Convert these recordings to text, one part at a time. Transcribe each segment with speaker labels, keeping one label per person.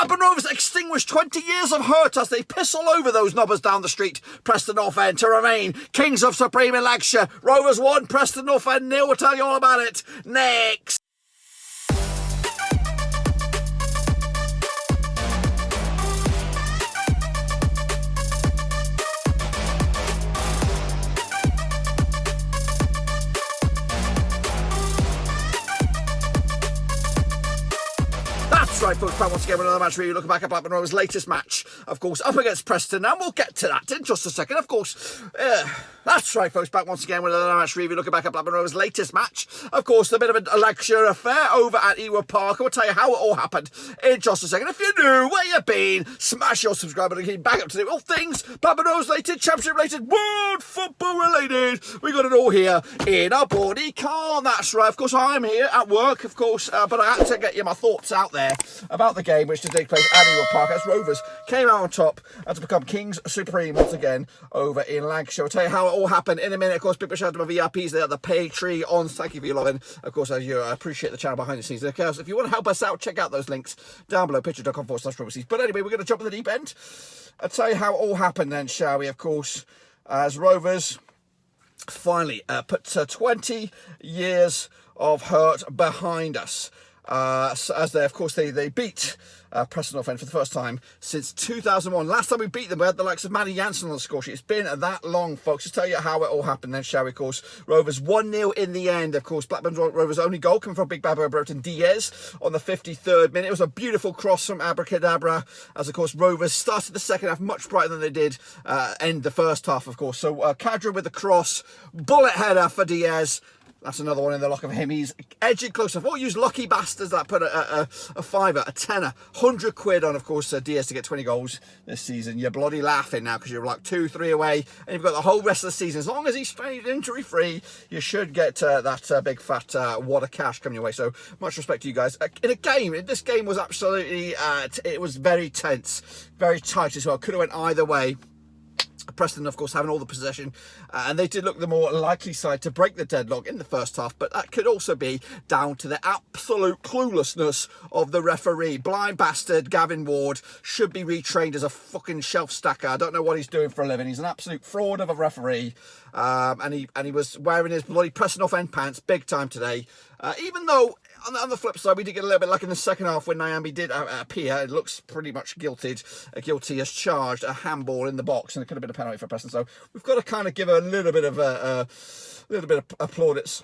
Speaker 1: Blackburn Rovers extinguished 20 years of hurt as they piss all over those knobbers down the street. Preston North End to remain Kings of Supreme in Lancashire. Rovers 1, Preston North End 0. We'll tell you all about it next. That's right, folks, back once again with another match review. Looking back at Blackburn Rovers' latest match, of course, up against Preston, and we'll get to that in just a second, of course. That's right, folks, back once again with another match review. Looking back at Blackburn Rovers' latest match, of course, a bit of a Lancashire affair over at Ewood Park. We'll tell you how it all happened in just a second. If you're new, where you been, smash your subscribe button and keep back up to date with all things Blackburn Rovers related, championship related, world football related. We got it all here in our body car. That's right, of course, I'm here at work, of course, but I had to get you my thoughts out there about the game which did take place at Ewood Park as Rovers came out on top and to become Kings Supreme once again over in Lancashire. I'll tell you how it all happened in a minute. Of course, big shout out to my VIPs there at the Patreons. Thank you for your loving. Of course, as you appreciate the channel behind the scenes. Of course, if you want to help us out, check out those links down below, patreon.com/Rovers. But anyway, we're going to jump in the deep end. I'll tell you how it all happened then, shall we? Of course, as Rovers finally put 20 years of hurt behind us. As they, of course, they beat Preston North End for the first time since 2001. Last time we beat them, we had the likes of Manny Jansen on the score sheet. It's been that long, folks. Let's tell you how it all happened then, shall we? Of course, Rovers 1-0 in the end. Of course, Blackburn Rovers' only goal came from big Ben Brereton Diaz on the 53rd minute. It was a beautiful cross from Abracadabra, as of course Rovers started the second half much brighter than they did end the first half, of course. So Cadra with the cross, bullet header for Diaz. That's another one in the lock of him. He's edging close enough. What use lucky bastards that put a fiver, a tenner, 100 quid on, of course, Diaz to get 20 goals this season. You're bloody laughing now because you're like 2-3 away and you've got the whole rest of the season. As long as he's injury free, you should get that big fat wad of cash coming your way. So much respect to you guys. In a game, this game was absolutely, it was very tense, very tight as well. Could have went either way. Preston, of course, having all the possession, and they did look the more likely side to break the deadlock in the first half, but that could also be down to the absolute cluelessness of the referee. Blind bastard Gavin Ward should be retrained as a fucking shelf stacker. I don't know what he's doing for a living. He's an absolute fraud of a referee, and he was wearing his bloody Preston North End pants big time today, even though on the flip side, we did get a little bit like in the second half when Nyambe did appear. It looks pretty much guilty as charged, a handball in the box, and it could have been a penalty for Preston. So we've got to kind of give a little bit of applaudits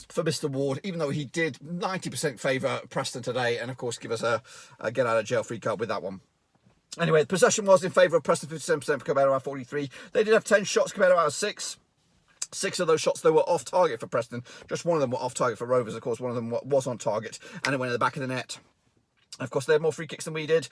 Speaker 1: for Mr. Ward, even though he did 90% favour Preston today, and of course give us a get out of jail free card with that one. Anyway, the possession was in favour of Preston, 57% for Cabello out of 43. They did have 10 shots, Cabello out of 6. 6 of those shots, though, were off target for Preston. Just one of them were off target for Rovers. Of course, one of them was on target, and it went in the back of the net. Of course, they had more free kicks than we did.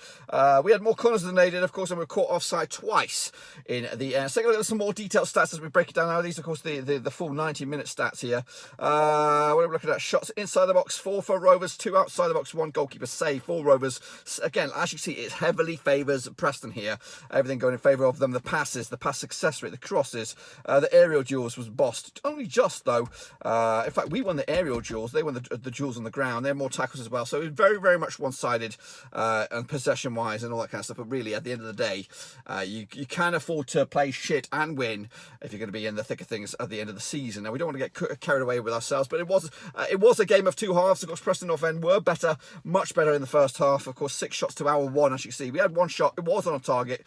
Speaker 1: We had more corners than they did, of course, and we were caught offside twice in the air. So take a look at some more detailed stats as we break it down now. These, of course, the full 90-minute stats here. We're looking at shots inside the box, 4 for Rovers, 2 outside the box, 1 goalkeeper save for Rovers. Again, as you see, it heavily favours Preston here. Everything going in favour of them. The passes, the pass success rate, the crosses, the aerial duels was bossed. Only just, though. In fact, we won the aerial duels. They won the duels on the ground. They had more tackles as well. So it was very, very much one-sided. And possession wise and all that kind of stuff, but really at the end of the day, you can afford to play shit and win if you're going to be in the thick of things at the end of the season. Now we don't want to get carried away with ourselves, but it was a game of 2 halves. Of course, Preston North End were better, much better in the first half. Of course, 6 shots to our 1, as you see. We had 1 shot, it was on target,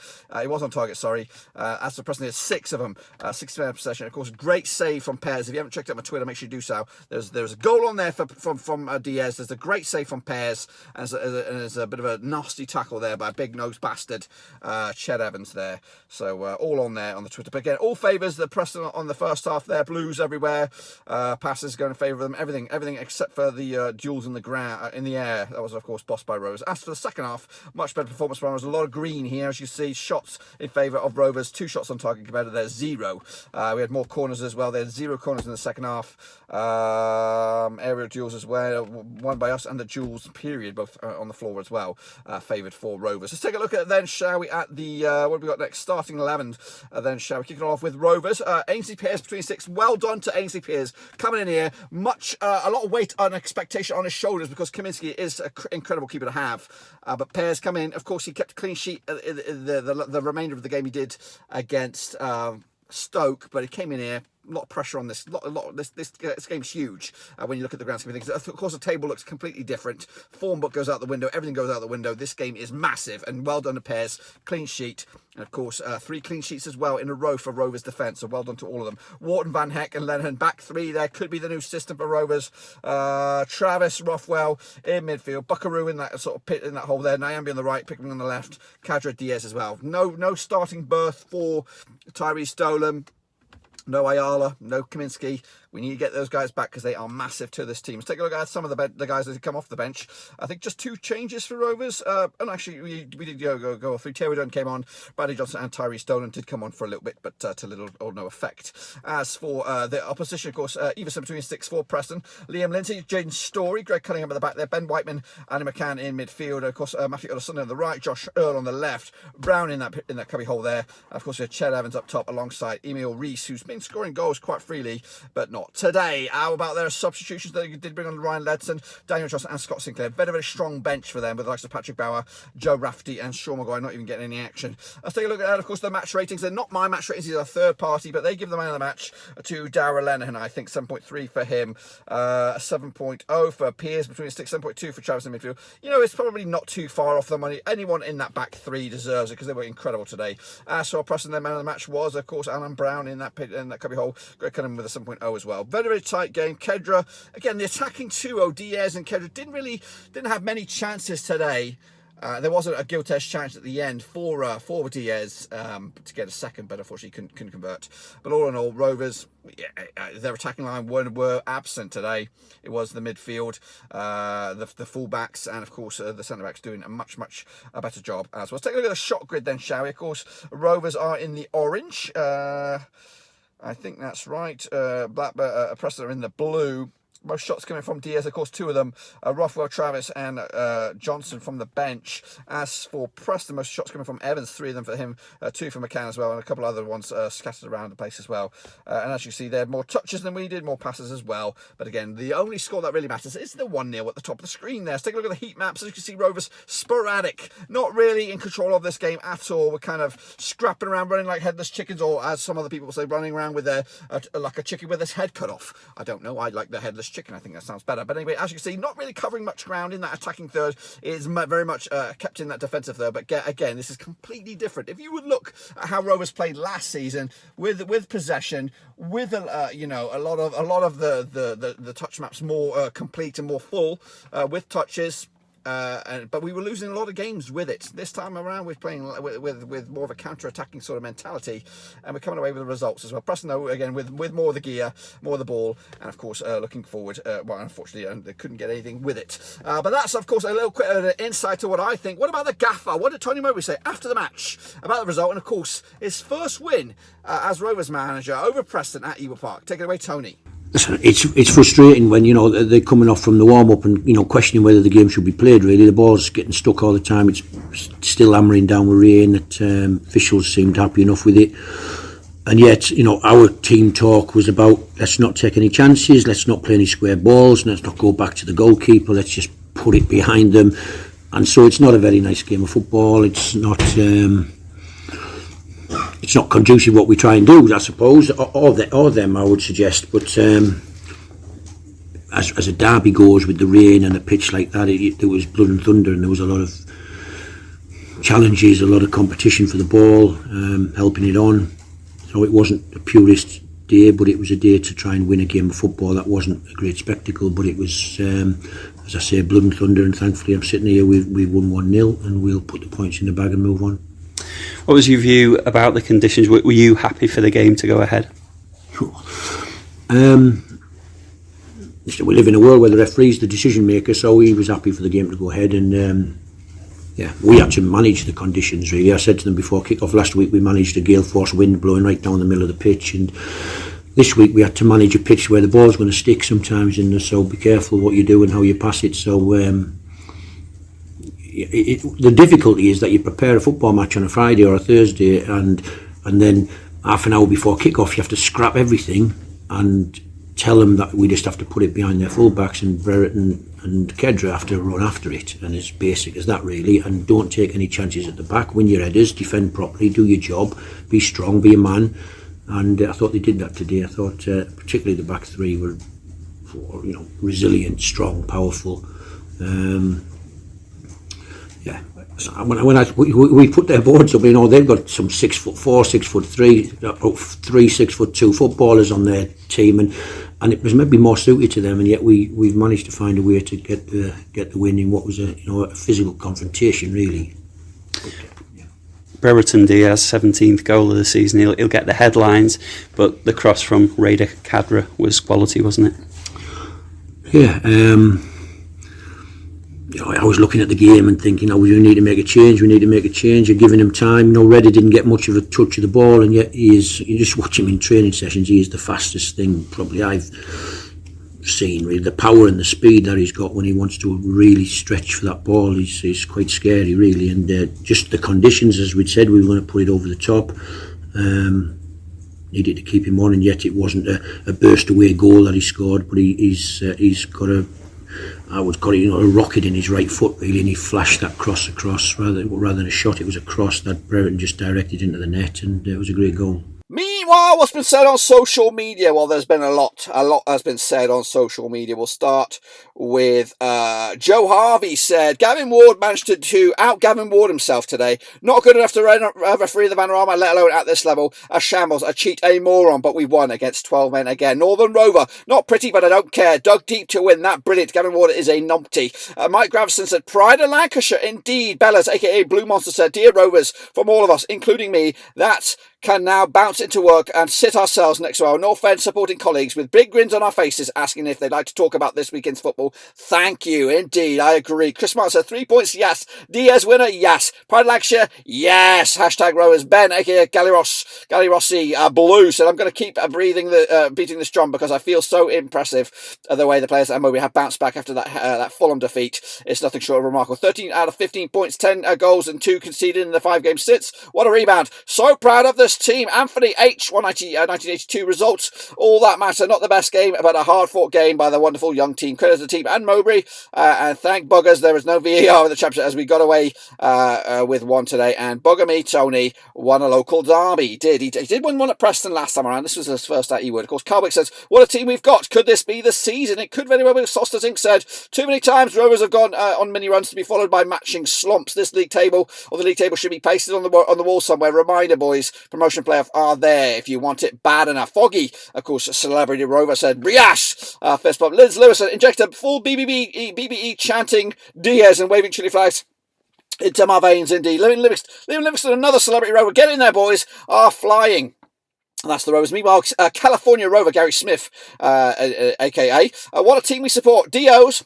Speaker 1: sorry. As for Preston, had 6 of them, 60% possession. Of course, great save from Pears. If you haven't checked out my Twitter, make sure you do so. There's a goal on there from Diaz. There's a great save from Pears, and there's a bit of a nasty tackle there by a big-nosed bastard, Ched Evans there. So all on there on the Twitter. But again, all favours the Preston on the first half there. Blues everywhere. Passes going in favour of them. Everything except for the duels in the ground, in the air. That was, of course, bossed by Rovers. As for the second half, much better performance from Rovers. A lot of green here, as you see. Shots in favour of Rovers. 2 shots on target compared to their 0. We had more corners as well. They had 0 corners in the second half. Aerial duels as well. Won by us and the duels, period, both on on the floor as well, favoured for Rovers. Let's take a look at then, shall we, at the, what have we got next? Starting 11, then, shall we? Kicking off with Rovers. Ainsley Pearce between 6. Well done to Ainsley Pearce coming in here. A lot of weight and expectation on his shoulders because Kaminski is an incredible keeper to have. But Pearce come in. Of course, he kept a clean sheet the remainder of the game he did against Stoke, but he came in here. A lot of pressure on this. This game's huge when you look at the grand scheme of things. Of course, the table looks completely different. Form book goes out the window. Everything goes out the window. This game is massive, and well done to Pearce. Clean sheet, and of course, 3 clean sheets as well in a row for Rovers defence. So well done to all of them. Wharton, Van Heck, and Lenihan back 3. There could be the new system for Rovers. Travis, Rothwell in midfield. Buckaroo in that sort of pit in that hole there. Nyambi on the right, Pickman on the left. Kadra Diaz as well. No starting berth for Tyrese Dolan. No Ayala, no Kaminski. We need to get those guys back because they are massive to this team. Let's take a look at some of the guys that have come off the bench. I think just 2 changes for Rovers. And actually, we did go through. Terry Dunn came on. Bradley Johnson and Tyrese Dolan did come on for a little bit, but to little or no effect. As for the opposition, of course, Everson between 6 for Preston. Liam Lindsay, Jaden Story, Greg Cunningham at the back there. Ben Whiteman, Andy McCann in midfield. Of course, Matthew Olson on the right. Josh Earl on the left. Brown in that cubby hole there. Of course, we have Ched Evans up top alongside Emil Rees, who's been scoring goals quite freely, but not today. How about their substitutions that you did bring on? Ryan Ledson, Daniel Johnson and Scott Sinclair. Very strong bench for them with the likes of Patrick Bauer, Joe Rafferty and Sean Maguire not even getting any action. Let's take a look at that. Of course, the match ratings. They're not my match ratings. These are third party, but they give the man of the match to Darragh Lenihan. I think 7.3 for him, 7.0 for Piers between 6, 7.2 for Travis in midfield. You know, it's probably not too far off the money. Anyone in that back 3 deserves it because they were incredible today. As for Preston, their man of the match was, of course, Alan Brown in that cubby hole. Greg Cunningham with a 7.0 as well. Very tight game. Kedra, again, the attacking duo, Diaz and Kedra, didn't have many chances today. There wasn't a gilt-edged chance at the end for Diaz to get a second, but unfortunately couldn't convert. But all in all, Rovers, their attacking line were absent today. It was the midfield, the full-backs, and of course the centre-backs doing a much better job as well. Let's take a look at the shot grid then, shall we? Of course, Rovers are in the orange. I think that's right. Blackburn, Preston are in the blue. Most shots coming from Diaz, of course, 2 of them, Rothwell, Travis and Johnson from the bench. As for Preston, most shots coming from Evans, 3 of them for him, 2 for McCann as well, and a couple other ones scattered around the place as well. And as you see, they had more touches than we did, more passes as well. But again, the only score that really matters is the 1-0 at the top of the screen there. Let's take a look at the heat maps. As you can see, Rovers sporadic, not really in control of this game at all. We're kind of scrapping around, running like headless chickens, or as some other people will say, running around with like a chicken with its head cut off. I don't know. I like the headless chicken. I think that sounds better. But anyway, as you can see, not really covering much ground in that attacking third. It is very much kept in that defensive third. But again, this is completely different. If you would look at how Rovers played last season with possession, with a lot of the touch maps more complete and more full with touches. But we were losing a lot of games with it. This time around, we're playing with more of a counter-attacking sort of mentality, and we're coming away with the results as well. Preston, though, again, with more of the gear, more of the ball, and of course, looking forward. Well, unfortunately, they couldn't get anything with it. But that's, of course, a little quick insight to what I think. What about the gaffer? What did Tony Mowbray say after the match about the result? And of course, his first win as Rovers manager over Preston at Ewood Park. Take it away, Tony.
Speaker 2: It's frustrating when they're coming off from the warm up and questioning whether the game should be played. Really, the ball's getting stuck all the time. It's still hammering down with rain. That officials seemed happy enough with it, and yet our team talk was about let's not take any chances, let's not play any square balls, let's not go back to the goalkeeper, let's just put it behind them. And so it's not a very nice game of football. It's not conducive what we try and do, I suppose, or them, I would suggest. But as a derby goes with the rain and a pitch like that, there was blood and thunder, and there was a lot of challenges, a lot of competition for the ball, helping it on. So it wasn't a purist day, but it was a day to try and win a game of football. That wasn't a great spectacle, but it was, as I say, blood and thunder, and thankfully I'm sitting here, we won 1-0, and we'll put the points in the bag and move on.
Speaker 3: What was your view about the conditions? Were you happy for the game to go ahead?
Speaker 2: We live in a world where the referee's the decision maker, so he was happy for the game to go ahead, and we had to manage the conditions really. I said to them before kick-off last week, we managed a gale force wind blowing right down the middle of the pitch, and this week we had to manage a pitch where the ball's going to stick sometimes, and so be careful what you do and how you pass it. So the difficulty is that you prepare a football match on a Friday or a Thursday, and then half an hour before kick-off you have to scrap everything and tell them that we just have to put it behind their full-backs, and Brereton and Kedra have to run after it, and it's basic as that really. And don't take any chances at the back, win your headers, defend properly, do your job, be strong, be a man. And I thought they did that today. I thought particularly the back three were resilient, strong, powerful. So we put their boards up, they've got some 6'4", 6'3", 6'2" footballers on their team, and it was maybe more suited to them, and yet we've managed to find a way to get the win in what was a physical confrontation really.
Speaker 3: Brereton Diaz, 17th goal of the season. He'll get the headlines, but the cross from Raider Cadra was quality, wasn't it?
Speaker 2: Yeah. I was looking at the game and thinking, we need to make a change. You're giving him time. Reddy didn't get much of a touch of the ball, and yet you just watch him in training sessions. He is the fastest thing probably I've seen. Really, the power and the speed that he's got when he wants to really stretch for that ball is quite scary, really. And just the conditions, as we'd said, we were going to put it over the top. Needed to keep him on, and yet it wasn't a burst away goal that he scored. But he's got a rocket in his right foot really, and he flashed that cross across rather than a shot. It was a cross that Brereton just directed into the net, and it was a great goal.
Speaker 1: Meanwhile, what's been said on social media? Well, there's been a lot has been said on social media. We'll start with Joe Harvey said, Gavin Ward managed to out Gavin Ward himself today. Not good enough to referee the Vanarama, let alone at this level. A shambles, a cheat, a moron, but we won against 12 men again. Northern Rover, not pretty, but I don't care. Dug deep to win, that brilliant. Gavin Ward is a numpty. Mike Gravison said, pride of Lancashire, indeed. Bellas, aka Blue Monster, said, dear Rovers, from all of us, including me, that can now bounce into work and sit ourselves next to our North End supporting colleagues with big grins on our faces, asking if they'd like to talk about this weekend's football. Thank you, indeed, I agree. Chris Martin said 3 points, yes. Diaz winner, yes. Pride of Lancashire, yes. Hashtag Rowers. Ben, aka Gallirossi Blue, said, I'm going to keep beating this drum because I feel so impressive the way the players at Moby have bounced back after that Fulham defeat. It's nothing short of remarkable. 13 out of 15 points, 10 goals and 2 conceded in the 5-game sits. What a rebound. So proud of this team. Anthony H, 1982 results. All that matter. Not the best game, but a hard-fought game by the wonderful young team. Credit to the team and Mowbray. And thank buggers, there was no VAR in the championship as we got away with one today. And bugger me, Tony won a local derby. He did win one at Preston last time around. This was his first at Ewood. Of course, Carwick says, what a team we've got. Could this be the season? It could very well be. Soster Zink said, too many times Rovers have gone on mini runs to be followed by matching slumps. This league table, or the league table, should be pasted on the wall somewhere. Reminder, boys, promotion playoff are there if you want it bad enough. Foggy, of course, Celebrity Rover said, Briash, fist bump. Liz Lewis said, inject a full BBE chanting Diaz and waving chili flags into my veins, indeed. Liam Livingston, another Celebrity Rover. Get in there, boys, are flying. And that's the Rovers. Meanwhile, California Rover, Gary Smith, a.k.a. What a team we support. Diaz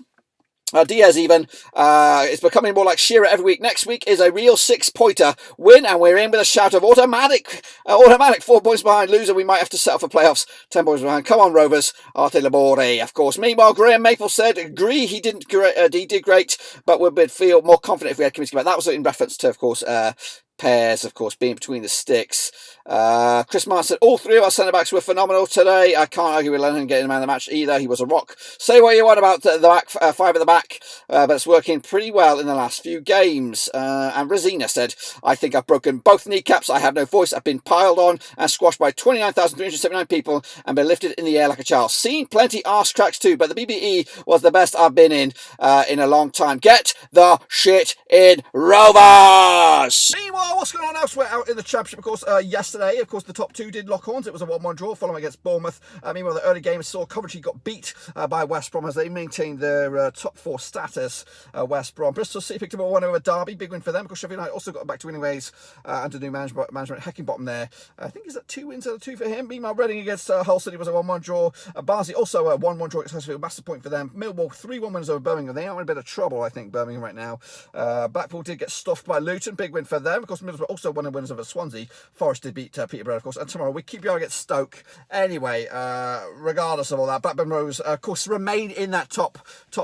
Speaker 1: even is becoming more like Shearer every week. Next week is a real 6-pointer win, and we're in with a shout of automatic 4 points behind. Loser, we might have to settle for playoffs. 10 points behind. Come on, Rovers. Arte Labore, of course. Meanwhile, Graham Maple said, agree he did great, but would feel more confident if we had community back. That was in reference to, of course, pairs, of course, being between the sticks. Chris Martin said, all three of our centre-backs were phenomenal today. I can't argue with Lennon getting the man of the match either. He was a rock. Say what you want about the back, 5 at the back, but it's working pretty well in the last few games. And Rosina said, I think I've broken both kneecaps. I have no voice. I've been piled on and squashed by 29,379 people and been lifted in the air like a child. Seen plenty arse cracks too, but the BBE was the best I've been in a long time. Get the shit in, Rovers! Meanwhile, what's going on elsewhere out in the Championship? Of course, yesterday, of course, the top two did lock horns. It was a 1-1 draw, Fulham against Bournemouth. Meanwhile, the early game saw Coventry got beat by West Brom as they maintained their top 4 status. West Brom. Bristol City picked up a 1 over Derby. Big win for them. Of course, Sheffield United also got back to winning ways under new management. Heckingbottom there. I think is that 2 wins out of 2 for him. Meanwhile, Reading against Hull City was a 1-1 draw. Barnsley also a 1-1 draw against Huddersfield. Massive point for them. Millwall 3-1 wins over Birmingham. They are in a bit of trouble, I think, Birmingham right now. Blackpool did get stuffed by Luton. Big win win for them. Of course, Middlesbrough also one of the winners over Swansea. Forest did beat Peterborough, of course. And tomorrow we keep going against Stoke. Anyway, regardless of all that, Blackburn Rovers, of course, remain in that top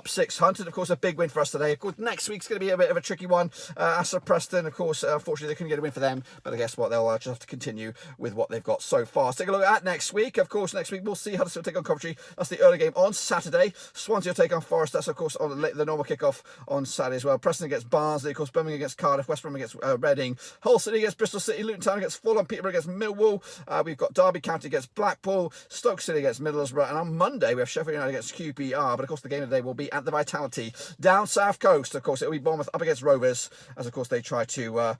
Speaker 1: 6 hunt. And of course, a big win for us today. Of course, next week's going to be a bit of a tricky one. As for Preston, of course, unfortunately, they couldn't get a win for them. But I guess what, they'll just have to continue with what they've got so far. Let's take a look at next week. Of course, next week we'll see Huddersfield take on Coventry. That's the early game on Saturday. Swansea will take on Forest. That's, of course, on the normal kickoff on Saturday as well. Preston against Barnsley. Of course, Birmingham against Cardiff. West Brom against Reading. Hull City against Bristol City. Luton Town against Fulham. Peterborough against Millwall. We've got Derby County against Blackpool. Stoke City against Middlesbrough. And on Monday, we have Sheffield United against QPR. But, of course, the game of the day will be at the Vitality. Down South Coast, of course, it'll be Bournemouth up against Rovers. As, of course, they try to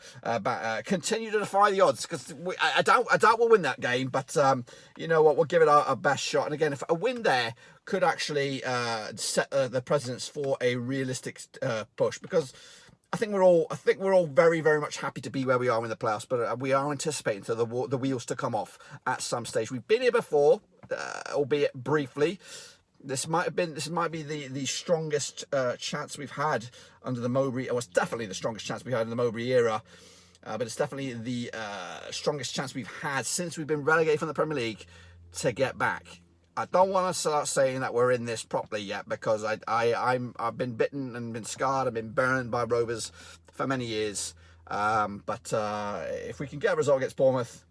Speaker 1: continue to defy the odds. Because I doubt we'll win that game. But, you know what, we'll give it our best shot. And, again, if a win there could actually set the precedence for a realistic push, because I think we're all very, very much happy to be where we are in the playoffs, but we are anticipating for the wheels to come off at some stage. We've been here before, albeit briefly. This might be the strongest chance we've had under the Mowbray. It was definitely the strongest chance we had in the Mowbray era. But it's definitely the strongest chance we've had since we've been relegated from the Premier League to get back. I don't want to start saying that we're in this properly yet, because I've been bitten and been scarred. I've been burned by Rovers for many years. But if we can get a result against Bournemouth,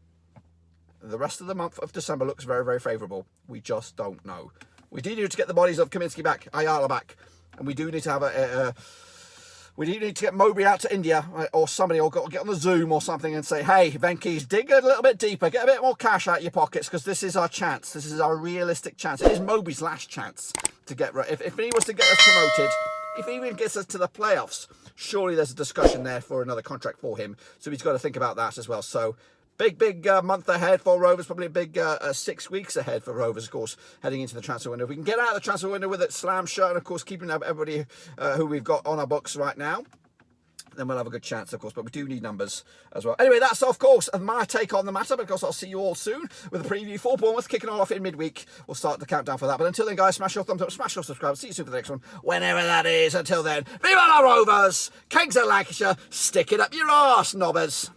Speaker 1: the rest of the month of December looks very, very favourable. We just don't know. We do need to get the bodies of Kaminsky back, Ayala back, and we do need to have we do need to get Mowbray out to India, or somebody, or get on the Zoom or something and say, hey, Venky's, dig a little bit deeper, get a bit more cash out of your pockets, because this is our chance. This is our realistic chance. It is Mowbray's last chance to get right. If he was to get us promoted, if he even gets us to the playoffs, surely there's a discussion there for another contract for him. So he's got to think about that as well. So big month ahead for Rovers, probably a big 6 weeks ahead for Rovers, of course, heading into the transfer window. If we can get out of the transfer window with it slam shut, and of course keeping everybody who we've got on our books right now, then we'll have a good chance, of course. But we do need numbers as well. Anyway, that's, of course, my take on the matter. But, of course, I'll see you all soon with a preview for Bournemouth kicking off in midweek. We'll start the countdown for that. But until then, guys, smash your thumbs up, smash your subscribe. See you soon for the next one, whenever that is. Until then, viva la Rovers, Kings of Lancashire, stick it up your arse, knobbers.